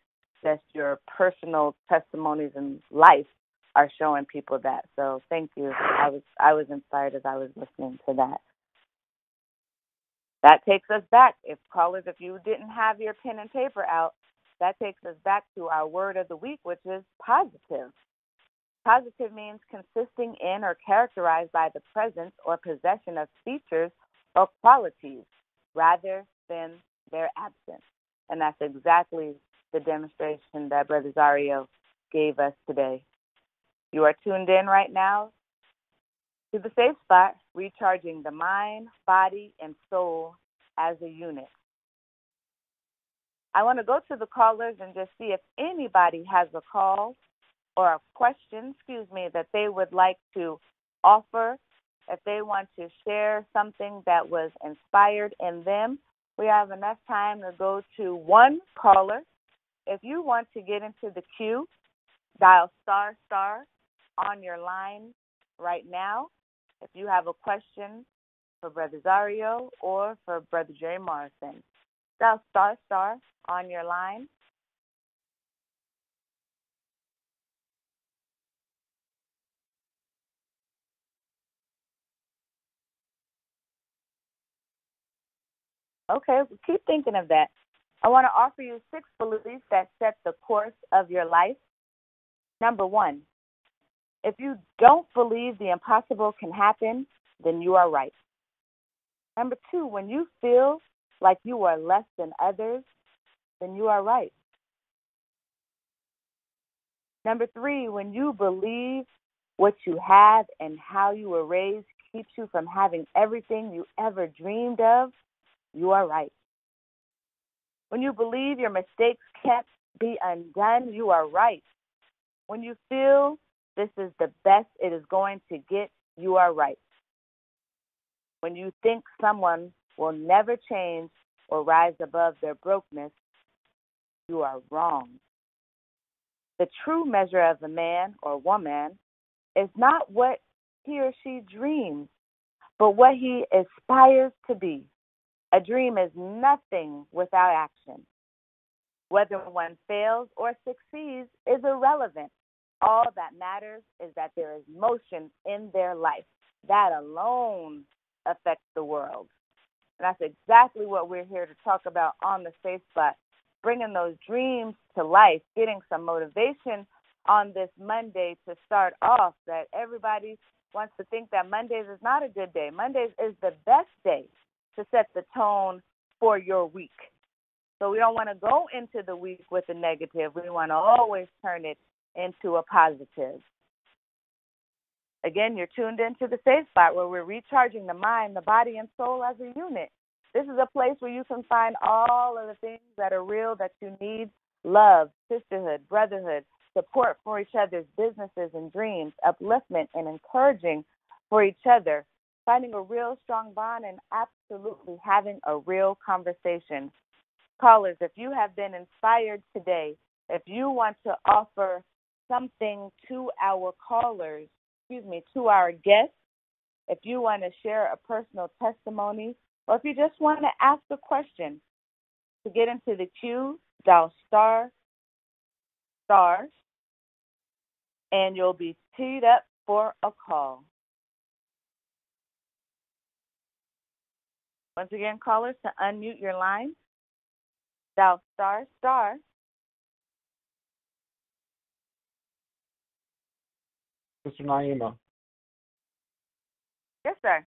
that's your personal testimonies in life are showing people that. So thank you. I was inspired as I was listening to that. That takes us back. If you didn't have your pen and paper out, that takes us back to our word of the week, which is positive. Positive means consisting in or characterized by the presence or possession of features or qualities rather than their absence. And that's exactly the demonstration that Brother ZaRio gave us today. You are tuned in right now to the safe spot, recharging the mind, body, and soul as a unit. I want to go to the callers and just see if anybody has a call or a question, that they would like to offer if they want to share something that was inspired in them, we have enough time to go to one caller. If you want to get into the queue, dial ** on your line right now. If you have a question for Brother ZaRio or for Brother Jerry Morrison, dial ** on your line. Okay, keep thinking of that. I want to offer you 6 beliefs that set the course of your life. Number 1, if you don't believe the impossible can happen, then you are right. Number 2, when you feel like you are less than others, then you are right. Number 3, when you believe what you have and how you were raised keeps you from having everything you ever dreamed of, you are right. When you believe your mistakes can't be undone, you are right. When you feel this is the best it is going to get, you are right. When you think someone will never change or rise above their brokenness, you are wrong. The true measure of a man or woman is not what he or she dreams, but what he aspires to be. A dream is nothing without action. Whether one fails or succeeds is irrelevant. All that matters is that there is motion in their life. That alone affects the world. And that's exactly what we're here to talk about on the Safe Spot, bringing those dreams to life, getting some motivation on this Monday to start off, that everybody wants to think that Mondays is not a good day. Mondays is the best day to set the tone for your week. So we don't want to go into the week with a negative. We want to always turn it into a positive. Again, you're tuned into the Safe Spot, where we're recharging the mind, the body, and soul as a unit. This is a place where you can find all of the things that are real that you need: love, sisterhood, brotherhood, support for each other's businesses and dreams, upliftment and encouraging for each other, finding a real strong bond, and absolutely having a real conversation. Callers, if you have been inspired today, if you want to offer something to our callers, to our guests, if you want to share a personal testimony, or if you just want to ask a question, to get into the queue, dial **, and you'll be teed up for a call. Once again, callers, to unmute your line, dial **. Mr. Naima. Yes, sir.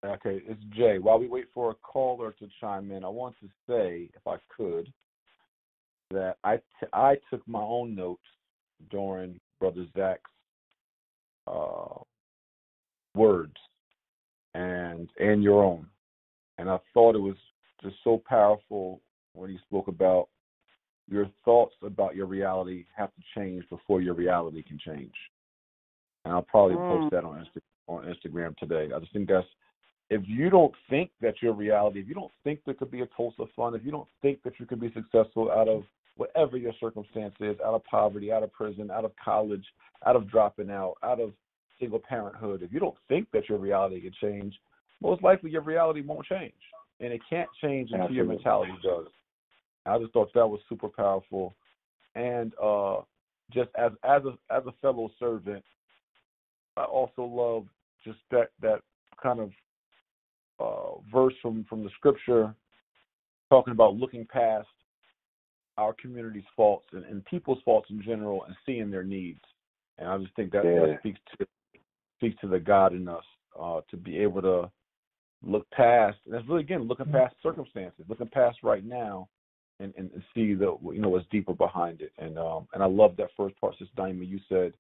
Okay, it's Jay. While we wait for a caller to chime in, I want to say, if I could, that I took my own notes during Brother Zach's words and your own. And I thought it was just so powerful when he spoke about your thoughts about your reality have to change before your reality can change. And I'll probably post that on Instagram today. I just think that's, if you don't think that your reality, if you don't think there could be a Tulsa fund, if you don't think that you could be successful out of whatever your circumstance is, out of poverty, out of prison, out of college, out of dropping out, out of single parenthood, if you don't think that your reality can change, most likely your reality won't change. And it can't change until your mentality does. I just thought that was super powerful. And just as a fellow servant, I also love just that kind of verse from the scripture talking about looking past our community's faults and people's faults in general and seeing their needs. And I just think that speaks to the God in us, to be able to look past, and that's really, again, looking past circumstances, looking past right now and see what's deeper behind it. And I love that first part, Sister Naima. You said,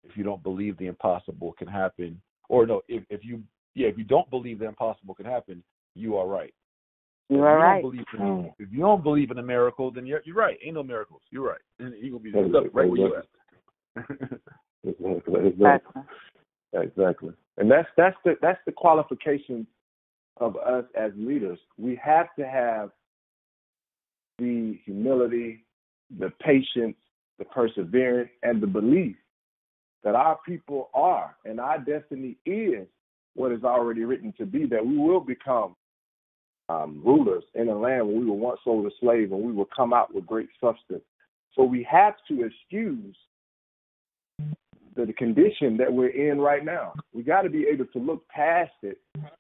if you don't believe the impossible can happen, or no, if you don't believe the impossible can happen, you are right. You are right. If you don't believe in a miracle, then you're right. Ain't no miracles. You're right. And you're going to be stuck right where you're at. Exactly. Exactly. And that's the qualification of us as leaders. We have to have the humility, the patience, the perseverance, and the belief that our people are and our destiny is what is already written to be, that we will become rulers in a land where we were once sold as slaves, and we will come out with great substance. So we have to excuse the condition that we're in right now. We got to be able to look past it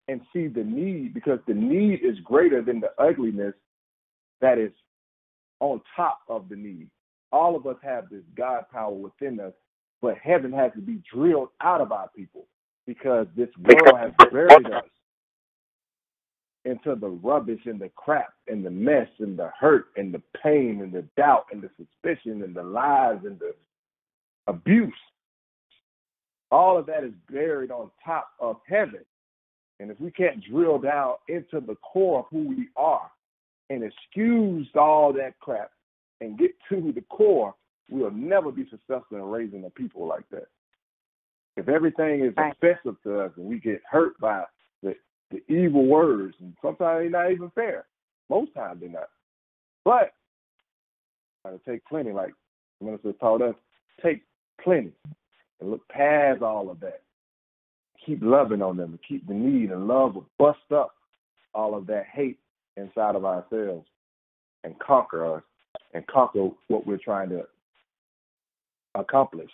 and see the need, because the need is greater than the ugliness that is on top of the need. All of us have this God power within us, but heaven has to be drilled out of our people, because this world has buried us into the rubbish and the crap and the mess and the hurt and the pain and the doubt and the suspicion and the lies and the abuse. All of that is buried on top of heaven. And if we can't drill down into the core of who we are and excuse all that crap and get to the core, we'll never be successful in raising a people like that. If everything is offensive to us and we get hurt by the evil words, and sometimes they're not even fair. Most times they're not. But gotta take plenty, like the minister taught us, take plenty and look past all of that. Keep loving on them and keep the need, and love will bust up all of that hate inside of ourselves and conquer us and conquer what we're trying to accomplish.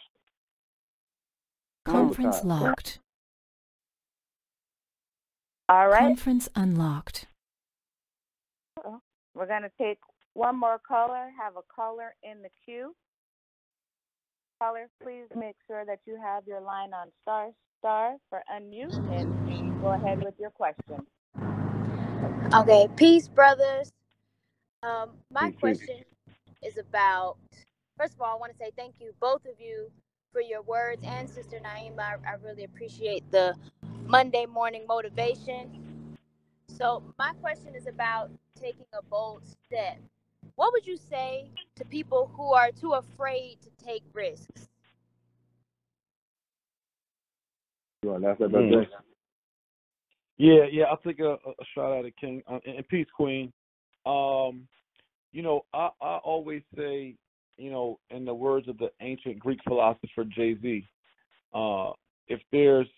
Conference locked. All right. Conference unlocked. We're going to take one more caller, have a caller in the queue. Caller, please make sure that you have your line on star for unmute, and go ahead with your question. Okay, peace, brothers. My question is about, first of all, I want to say thank you, both of you, for your words, and Sister Naima. I really appreciate the Monday morning motivation. So my question is about taking a bold step. What would you say to people who are too afraid to take risks? You want to ask that, Brother? Yeah, I'll take a shot at it, King. And peace, Queen. I always say, in the words of the ancient Greek philosopher Jay-Z, if there's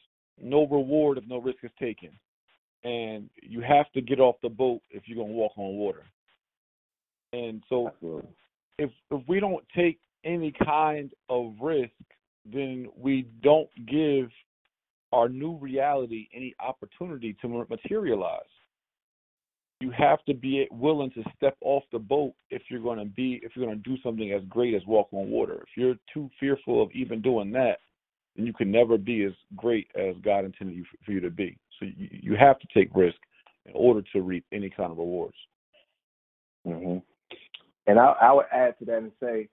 no reward if no risk is taken, and you have to get off the boat if you're going to walk on water. And so if we don't take any kind of risk, then we don't give our new reality any opportunity to materialize. You have to be willing to step off the boat if you're going to do something as great as walk on water. If you're too fearful of even doing that, then you can never be as great as God intended for you to be. So you have to take risk in order to reap any kind of rewards. Mm-hmm. And I would add to that and say,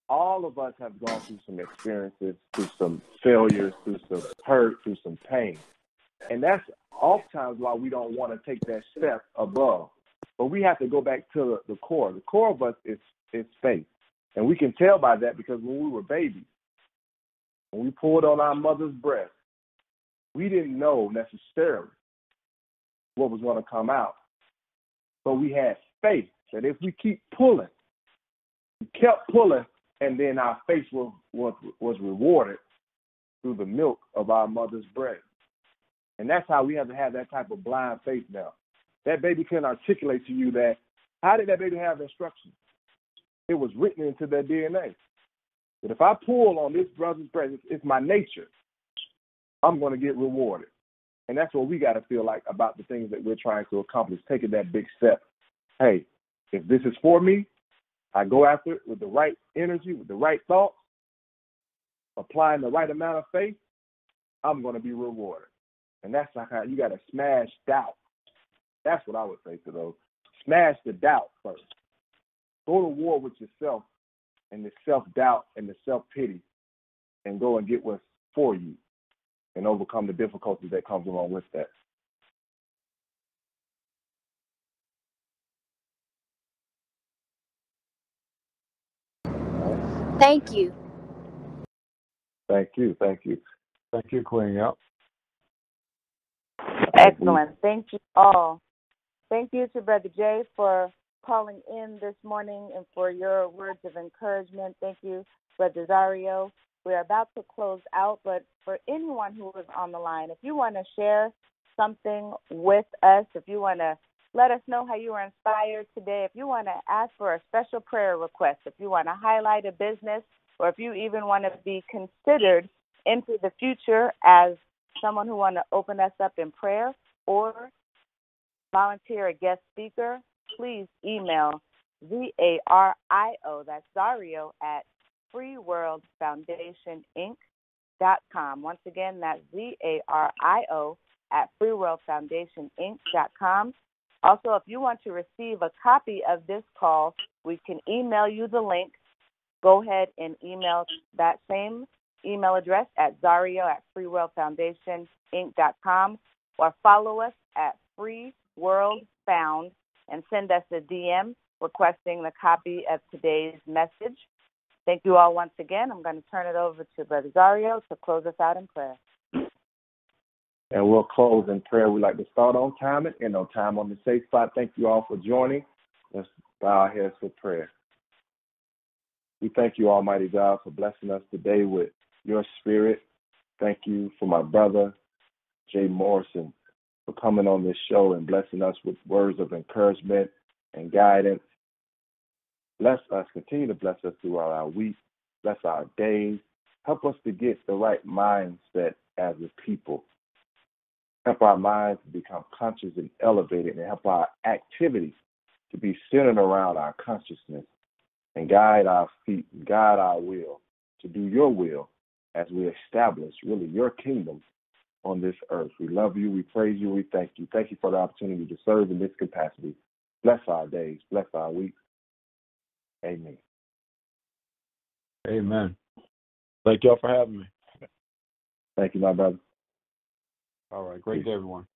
all of us have gone through some experiences, through some failures, through some hurt, through some pain. And that's oftentimes why we don't want to take that step above. But we have to go back to the core. The core of us is faith. And we can tell by that, because when we were babies, when we pulled on our mother's breast, we didn't know necessarily what was going to come out. But we had faith that if we keep pulling, we kept pulling, and then our faith was rewarded through the milk of our mother's breast. And that's how we have to have that type of blind faith now. That baby can articulate to you that, how did that baby have instructions? It was written into their DNA. That if I pull on this brother's breast, it's my nature, I'm going to get rewarded. And that's what we got to feel like about the things that we're trying to accomplish, taking that big step. Hey, if this is for me, I go after it with the right energy, with the right thoughts, applying the right amount of faith, I'm going to be rewarded. And that's like how you got to smash doubt. That's what I would say to those. Smash the doubt first. Go to war with yourself and the self-doubt and the self-pity, and go and get what's for you and overcome the difficulties that comes along with that. Thank you. Thank you. Thank you, Queen. Yep. Excellent. Thank you all. Thank you to Brother Jay for calling in this morning and for your words of encouragement. Thank you, Brother ZaRio. We're about to close out, but for anyone who is on the line, if you want to share something with us, if you want to let us know how you were inspired today, if you want to ask for a special prayer request, if you want to highlight a business, or if you even want to be considered into the future as someone who want to open us up in prayer or volunteer a guest speaker, please email ZaRio, that's ZaRio, at freeworldfoundationinc.com. Once again, that's ZaRio at freeworldfoundationinc.com. Also, if you want to receive a copy of this call, we can email you the link. Go ahead and email that same email address at ZaRio at freeworldfoundationinc.com, or follow us at freeworldfound and send us a DM requesting the copy of today's message. Thank you all once again. I'm going to turn it over to Brother ZaRio to close us out in prayer. And we'll close in prayer. We like to start on time and end on time on the safe spot. Thank you all for joining. Let's bow our heads for prayer. We thank you, Almighty God, for blessing us today with your spirit. Thank you for my brother, Jay Morrison, for coming on this show and blessing us with words of encouragement and guidance. Bless us, continue to bless us throughout our week, bless our days. Help us to get the right mindset as a people. Help our minds to become conscious and elevated, and help our activities to be centered around our consciousness, and guide our feet, and guide our will to do your will as we establish really your kingdom on this earth. We love you, we praise you, we thank you. Thank you for the opportunity to serve in this capacity. Bless our days, bless our weeks. Amen. Amen. Thank y'all for having me. Thank you, my brother. All right. Great day, everyone.